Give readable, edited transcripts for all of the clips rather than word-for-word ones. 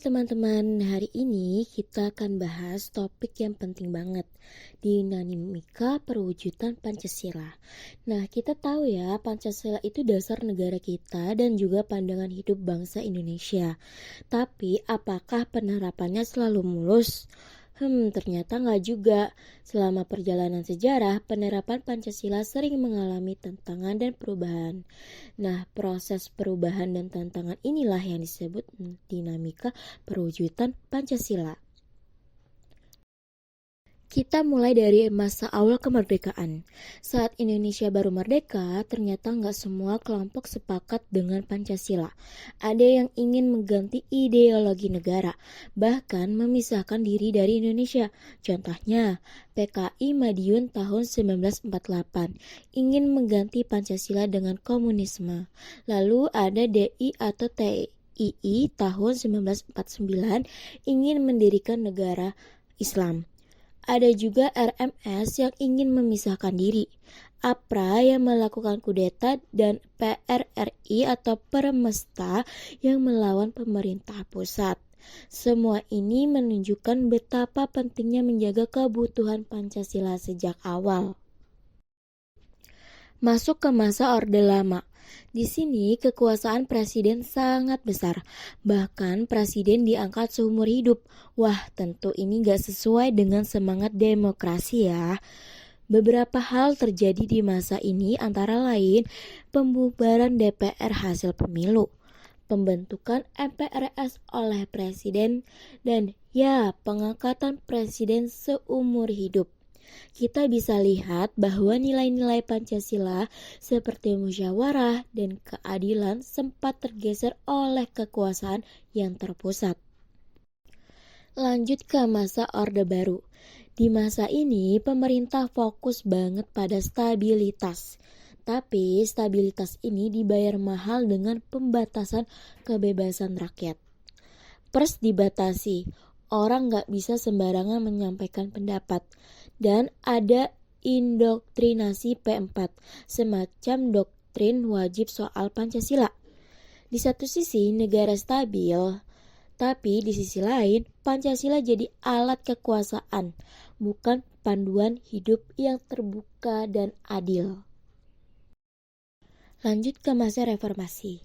teman-teman, hari ini kita akan bahas topik yang penting banget, dinamika perwujudan Pancasila. Nah, kita tahu ya, Pancasila itu dasar negara kita dan juga pandangan hidup bangsa Indonesia. Tapi, apakah penerapannya selalu mulus? Ternyata nggak juga. Selama perjalanan sejarah, penerapan Pancasila sering mengalami tantangan dan perubahan. Nah, proses perubahan dan tantangan inilah yang disebut dinamika perwujudan Pancasila. Kita mulai dari masa awal kemerdekaan. Saat Indonesia baru merdeka, ternyata nggak semua kelompok sepakat dengan Pancasila. Ada yang ingin mengganti ideologi negara, bahkan memisahkan diri dari Indonesia. Contohnya, PKI Madiun tahun 1948 ingin mengganti Pancasila dengan komunisme. Lalu ada DI atau TII tahun 1949 ingin mendirikan negara Islam. Ada juga RMS yang ingin memisahkan diri, APRA yang melakukan kudeta, dan PRRI atau Permesta yang melawan pemerintah pusat. Semua ini menunjukkan betapa pentingnya menjaga kebutuhan Pancasila sejak awal. Masuk ke masa Orde Lama. Di sini kekuasaan presiden sangat besar, bahkan presiden diangkat seumur hidup. Wah, tentu ini gak sesuai dengan semangat demokrasi ya. Beberapa hal terjadi di masa ini antara lain pembubaran DPR hasil pemilu, pembentukan MPRS oleh presiden, dan ya pengangkatan presiden seumur hidup. Kita bisa lihat bahwa nilai-nilai Pancasila seperti musyawarah dan keadilan sempat tergeser oleh kekuasaan yang terpusat. Lanjut ke masa Orde Baru. Di masa ini, pemerintah fokus banget pada stabilitas. Tapi stabilitas ini dibayar mahal dengan pembatasan kebebasan rakyat. Pers dibatasi. Orang nggak bisa sembarangan menyampaikan pendapat. Dan ada indoktrinasi P4, semacam doktrin wajib soal Pancasila. Di satu sisi negara stabil, tapi di sisi lain Pancasila jadi alat kekuasaan, bukan panduan hidup yang terbuka dan adil. Lanjut ke masa reformasi.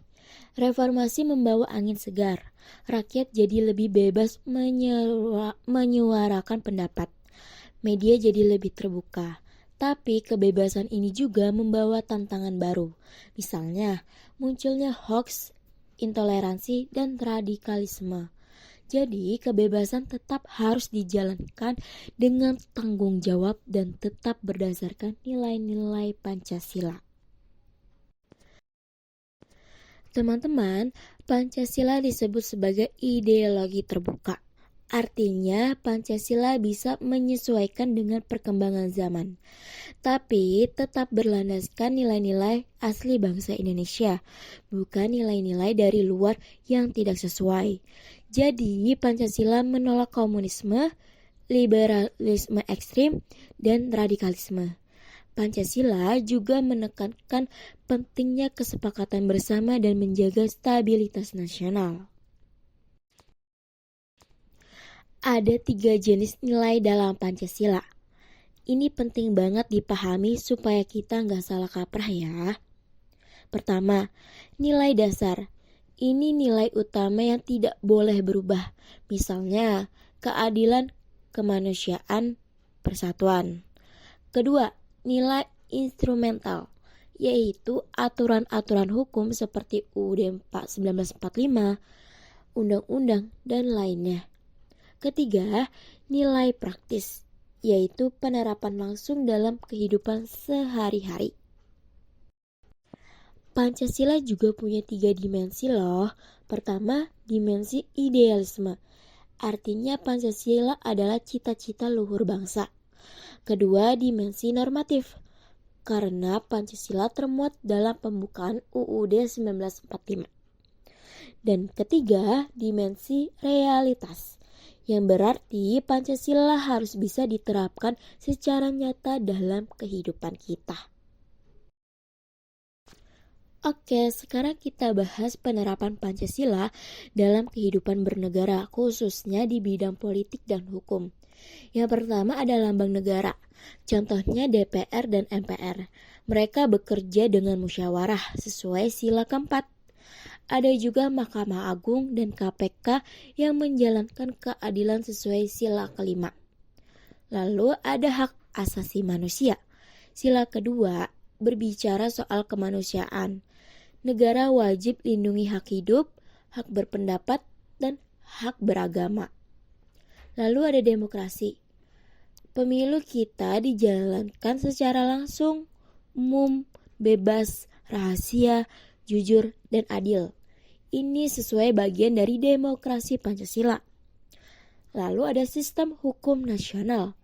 Reformasi membawa angin segar. Rakyat jadi lebih bebas menyuarakan pendapat. Media jadi lebih terbuka. Tapi kebebasan ini juga membawa tantangan baru. Misalnya, munculnya hoax, intoleransi, dan radikalisme. Jadi, kebebasan tetap harus dijalankan dengan tanggung jawab dan tetap berdasarkan nilai-nilai Pancasila. Teman-teman, Pancasila disebut sebagai ideologi terbuka. Artinya, Pancasila bisa menyesuaikan dengan perkembangan zaman, tapi tetap berlandaskan nilai-nilai asli bangsa Indonesia, bukan nilai-nilai dari luar yang tidak sesuai. Jadi, Pancasila menolak komunisme, liberalisme ekstrim, dan radikalisme. Pancasila juga menekankan pentingnya kesepakatan bersama dan menjaga stabilitas nasional. Ada 3 jenis nilai dalam Pancasila. Ini penting banget dipahami supaya kita nggak salah kaprah ya. Pertama, nilai dasar. Ini nilai utama yang tidak boleh berubah. Misalnya, keadilan, kemanusiaan, persatuan. Kedua, nilai instrumental, yaitu aturan-aturan hukum seperti UUD 1945, undang-undang, dan lainnya. Ketiga, nilai praktis, yaitu penerapan langsung dalam kehidupan sehari-hari. Pancasila juga punya 3 dimensi loh. Pertama, dimensi idealisme. Artinya Pancasila adalah cita-cita luhur bangsa. Kedua, dimensi normatif. Karena Pancasila termuat dalam pembukaan UUD 1945. Dan ketiga, dimensi realitas. Yang berarti Pancasila harus bisa diterapkan secara nyata dalam kehidupan kita. Oke, sekarang kita bahas penerapan Pancasila dalam kehidupan bernegara, khususnya di bidang politik dan hukum. Yang pertama ada lambang negara, contohnya DPR dan MPR. Mereka bekerja dengan musyawarah sesuai sila keempat. Ada juga Mahkamah Agung dan KPK yang menjalankan keadilan sesuai sila kelima. Lalu ada hak asasi manusia. Sila kedua berbicara soal kemanusiaan. Negara wajib lindungi hak hidup, hak berpendapat, dan hak beragama. Lalu ada demokrasi. Pemilu kita dijalankan secara langsung, umum, bebas, rahasia, jujur, dan adil. Ini sesuai bagian dari demokrasi Pancasila. Lalu ada sistem hukum nasional.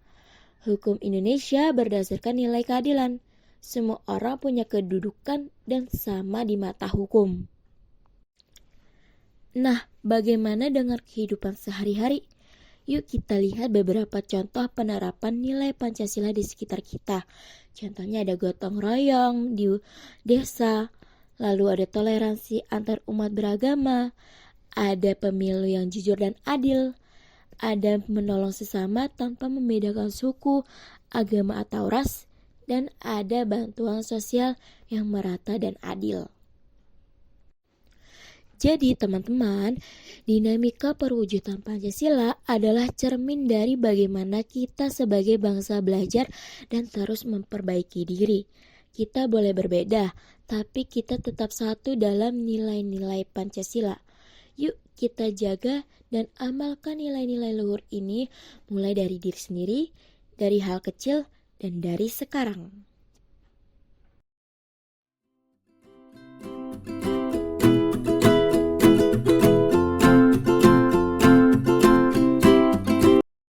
Hukum Indonesia berdasarkan nilai keadilan. Semua orang punya kedudukan dan sama di mata hukum. Nah, bagaimana dengan kehidupan sehari-hari? Yuk kita lihat beberapa contoh penerapan nilai Pancasila di sekitar kita. Contohnya ada gotong royong di desa, lalu ada toleransi antar umat beragama, ada pemilu yang jujur dan adil, ada menolong sesama tanpa membedakan suku, agama atau ras, dan ada bantuan sosial yang merata dan adil. Jadi teman-teman, dinamika perwujudan Pancasila adalah cermin dari bagaimana kita sebagai bangsa belajar dan terus memperbaiki diri. Kita boleh berbeda, tapi kita tetap satu dalam nilai-nilai Pancasila. Yuk kita jaga dan amalkan nilai-nilai luhur ini mulai dari diri sendiri, dari hal kecil, dan dari sekarang.